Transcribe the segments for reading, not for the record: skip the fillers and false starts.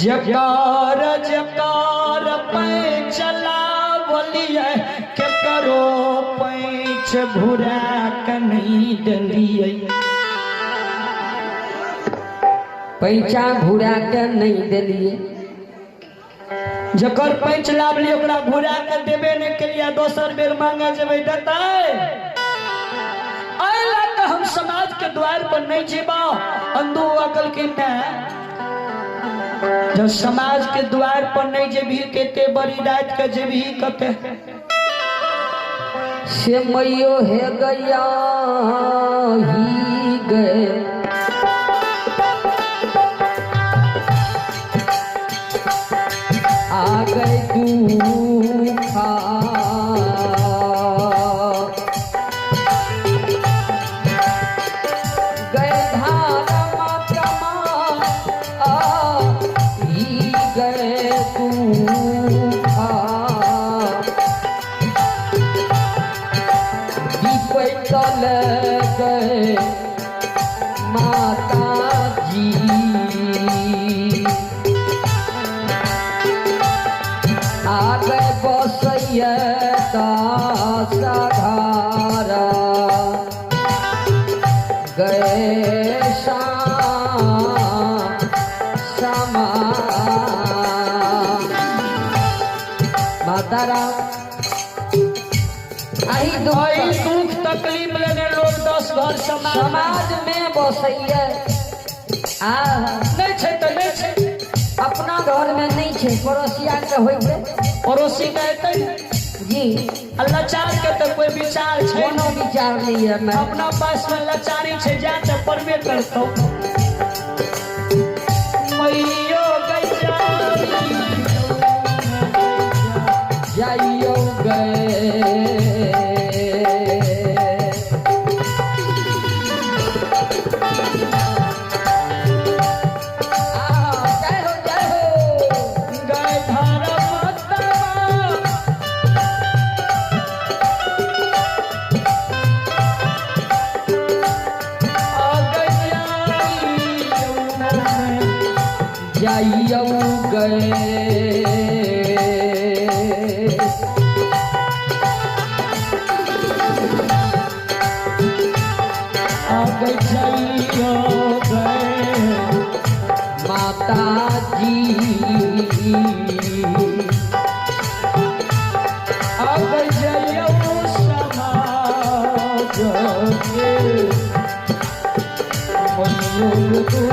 जकार जकार पैंच लावलिए के करो पैंच भुरा के नहीं दलिए। पैंचा घुरा के नहीं दिलिए। जकर पैंच लावलिए ओकरा घुरा के देबे नहीं के लिए दोसर बेर मांगे जेबे देतै। अइला त हम समाज के द्वार पर नहीं जेबा अंधो अकल के न। जब समाज के द्वार पर नहीं जेबी केते बड़ी रात के जेबी कते से मैयो है गया ही गए। आ गए दूखा गए धारा गए दूखा चल गए माता जी। आ गए बसैया साधारा गए समा मातारा दुख तकलीफ लेने लोग 10 घर समाज में बसैया नहीं छे तो नहीं छे। अपना घर में नहीं छे पड़ोसिया के होइते पड़ोसी कहते जी लाचार के तो कोई विचार छे कोनो विचार नहीं है। मैं अपना पास में लाचारी छे जा तो परमे करतो मैयो जाइयो गए जाइयो गए आगे जाइयो गए माता जी। आगे जाइयो समाज के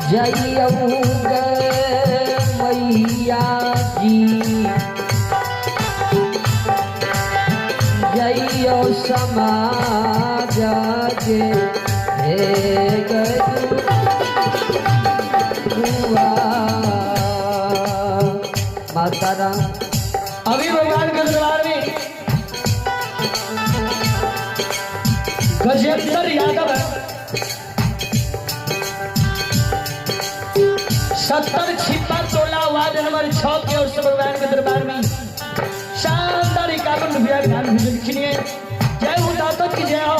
जइयो मैया जी जइयो समाज के मातारा। अभी भगवान के दरबार में गजेंद्र यादव 70 छिपा 16 वार्ड नंबर 6 के ओर से भगवान के दरबार में शानदार 51 रुपया ध्यान लिखिए। जय हो दाता की जय हो,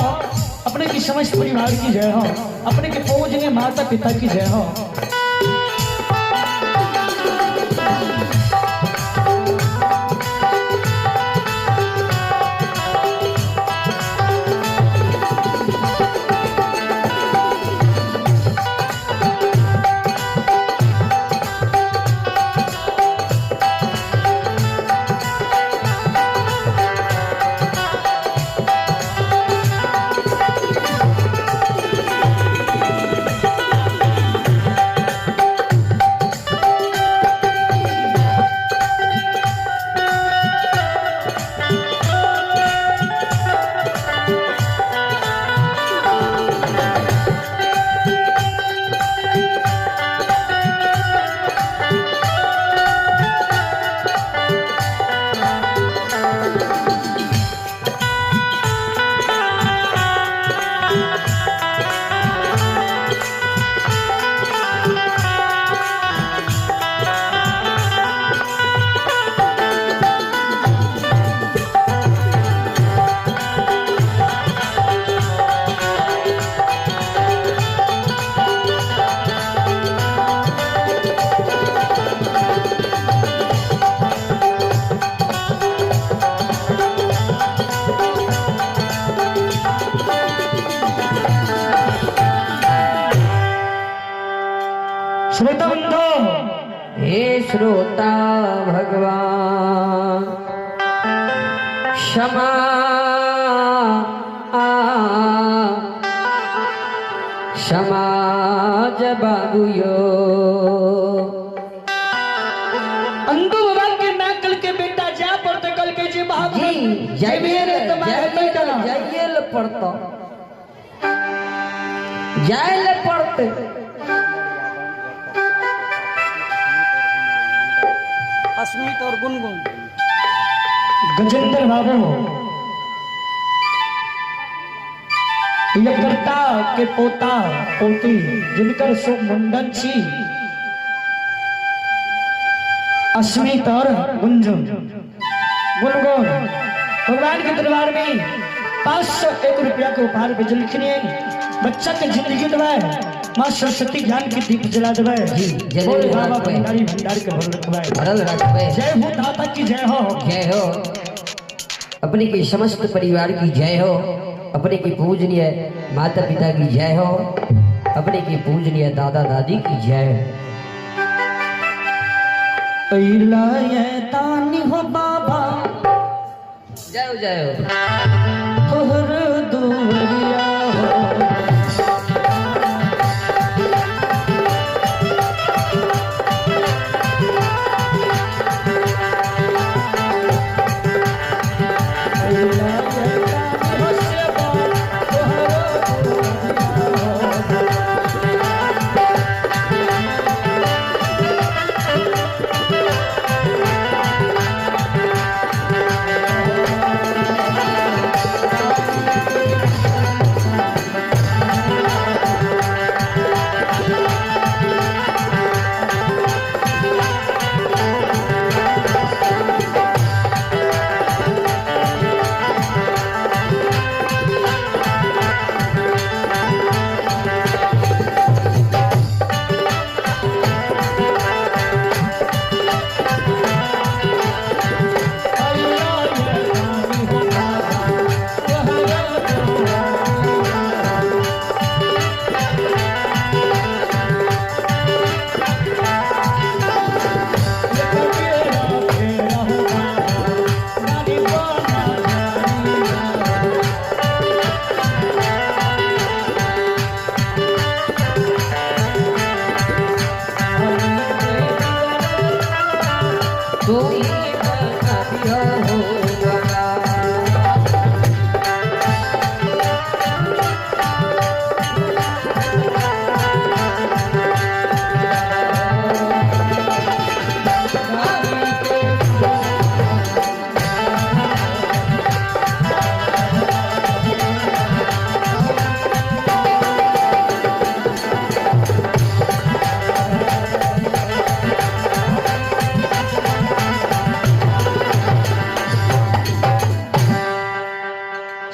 अपने की समस्त परिवार की जय हो, अपने के पूजनीय माता पिता की जय हो। श्रोता भगवान क्षमा समाज बाबुयो अंधु भगवान के ना कल के बेटा जा पड़ते कल के जी बाबू जय मेरे तुम्हारे जाइए पड़ता जाए पड़ते अस्मित और गुनगुन गजेंद्र बाबू यकर्ता के पोता पोती जिनकर शुभ मुंडन छी अस्मित और गुंजन गुनगुन भगवान के दरबार में 501 रुपया के उपहार भेजल लिखने बच्चा के जिंदगी दबाए माँ सरस्वती ज्ञान की दीप जला दबाए बोले बाबा भंडारी भंडार के भरल रखवाए भरल रखवाए जय हो दाता की जय हो जय हो अपने के समस्त परिवार की जय हो अपने की पूजनीय माता पिता की जय हो अपने की पूजनीय दादा दादी की जय तानी हो बाबा जय हो तोहर दुवरिया हो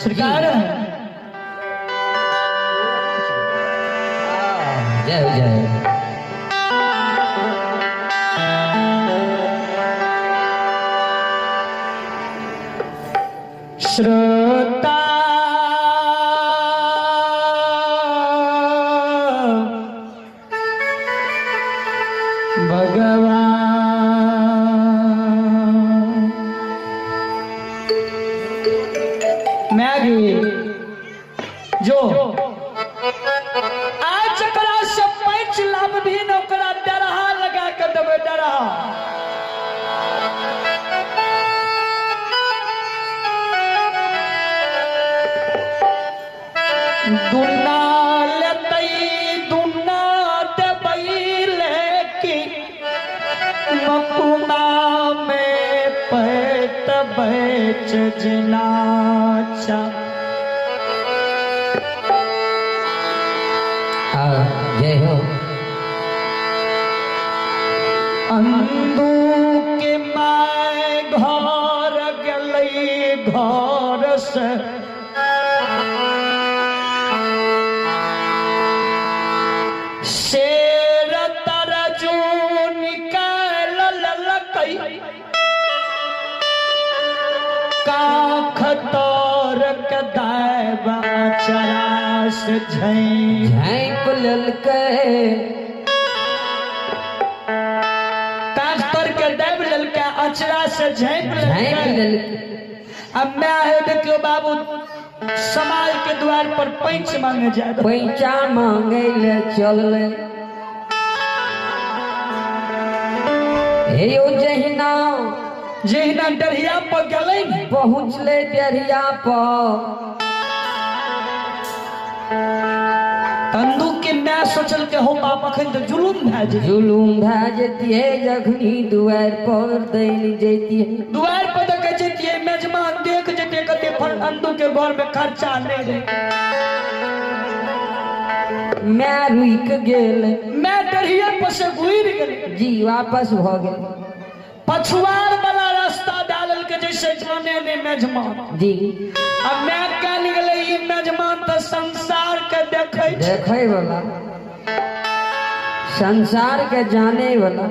सरकार जय हो जय श्रोता भगवान मैगी जो आज करा से 5 लाभ भी नौकरा डरहा लगा कर देवे डरहा दुना लेतई दुना देबई लेकी मकुना में पैत बेच जिनाचा जय हो अंधु के माय घर गलई घर से शेर तरजू निकाल ललकई काख तोर कदायब चरास झैं झाँप ललके काख अचरा से झाँप झाँक ले। लेल अब मैं है देखियो बाबू समाज के द्वार पर पैंच मांगे जाए पैंचा मांगे ले चल हे ओ जहिना जहिना डरिया पर गले पहुँचले डरिया पर तंदू के मैं सोचल के हो बाप अखन तो जुलूम भए जे जुलूम भए जतिए जखनी दुआर पर दैन जतिए द्वार पर देखे जतिए मेजबान देख जते कते फंदू के घर में खर्चा नहीं रहे मैं रुक गेल मैं डरिया पर से गुजर गेल जी वापस भ गेल पछुआर वाला रास्ता डालल के जैसे जाने ने मेजबान जी अब मैं कहल गेले ई मेजबान तो संसार के देखे देखे वाला संसार के जाने वाला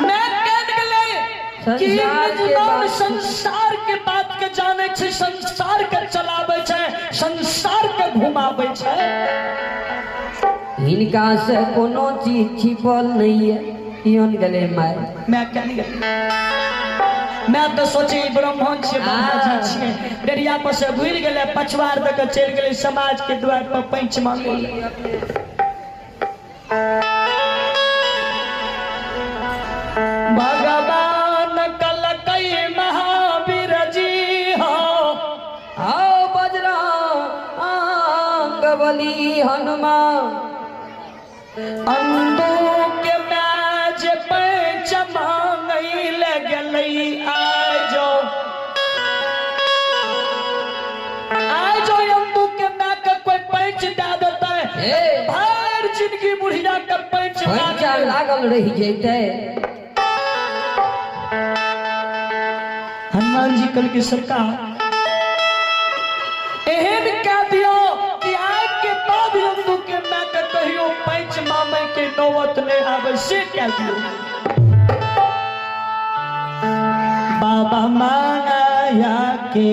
मैं कहल गेले कि ई संसार के मेजबान बात- संसार के बात के जाने छे संसार के चलावे छे संसार के घुमावे छे हिनका से कोनो चीज छिपल नहीं है इहन गेले माय मैं कहल गेले मैं तो सोचे ब्राह्मण छे ब्राह्मण छे डरिया पर से घुर गेले पछवार तक चल गेले समाज के द्वार पर पैंच मांगे भगवान कल कई महावीर जी हो आओ बजरंग बली हनुमान अंदू के मैच पैंच मांगे लगले आजो अंदू के मैं का कोई पैंच दे देता है ए भार जिंदगी बुढ़िया का पैंच पैंचा लागल रही जैते हनुमान जी कल की सरकार एहन कह दियो कि आज के बाद अंदू के मैं का कहियो पैंच मामे के नौबत ने आवे से कह दियो बाबा मांगाया के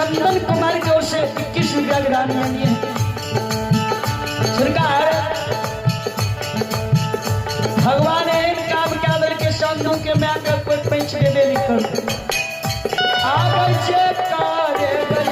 चंदन कुमार की ओर से 21 रुपया की रानी आनी है। सरकार भगवान एम काम के आदर के सामने के मैं आकर कोई पैंच के दे कर आगे से कारे गई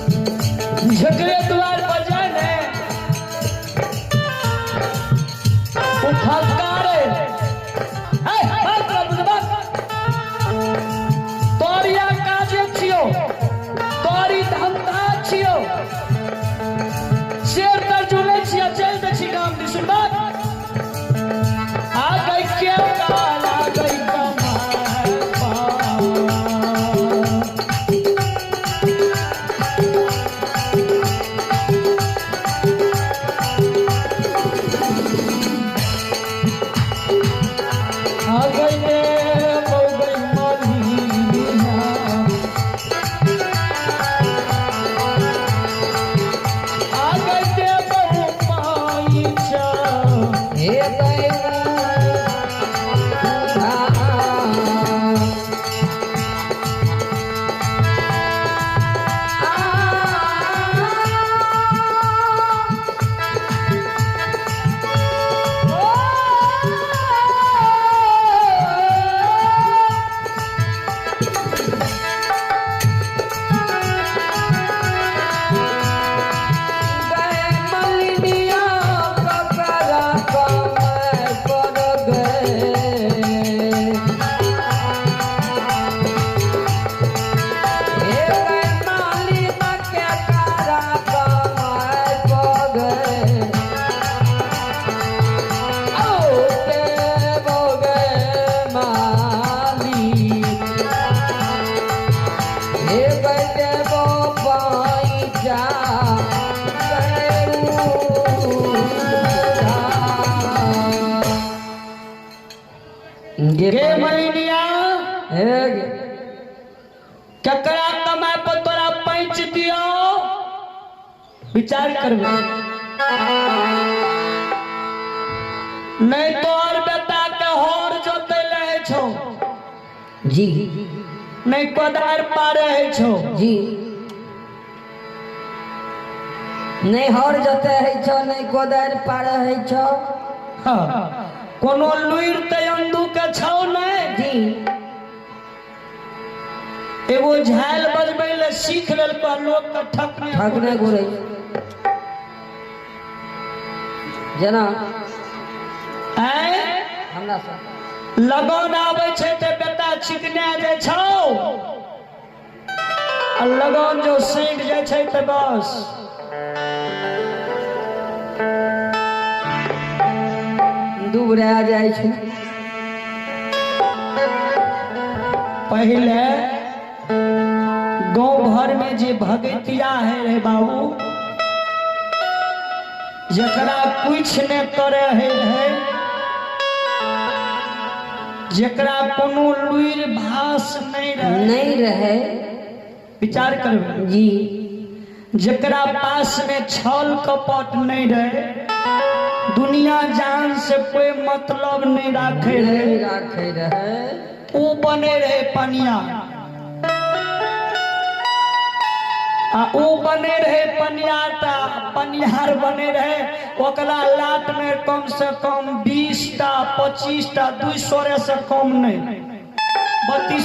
झगड़े द्वार पर जाने वो फटकारे तोरिया काजे छियो तोरी धंधा छियो शेर तर जुले छिया चल दे छी काम दी सुन बात आ गई के काल आ गई गे मलिनिया ककरा कमाए पर तोरा पैंच दियो विचार करबे नहीं तो और बेटा के होर जोते ले छो जी नहीं कोदार पारे छो जी नहीं हर जोते है छो नहीं कोदार पारे है छो हाँ कोनो लुइर तयंदू के छौ नहीं जी एगो झाल बजबै ले सीख लेल पर लोग के ठकने घुरे जना हैं हमरा सब लगन आबै छै ते बेटा चिकना जाय छौ आ लगन जो सैंड जाय छै ते बस दुबरा जाय छै पहले गांव भर में जे भगतिया है रे बाबू जकरा कुछ ने करे है जकरा कोनो लुइर भास नहीं रहे विचार करबे जी जकरा पास में छल कपट नहीं रहे, दुनिया जान से कोई मतलब नहीं रखे रहे, राखे रहे वो बने रहे पनिया, वो बने रहे पनियाटा, पनिहार बने रहे। ओकरा लाट में कम से कम 20टा 25टा 200 से कम नहीं 32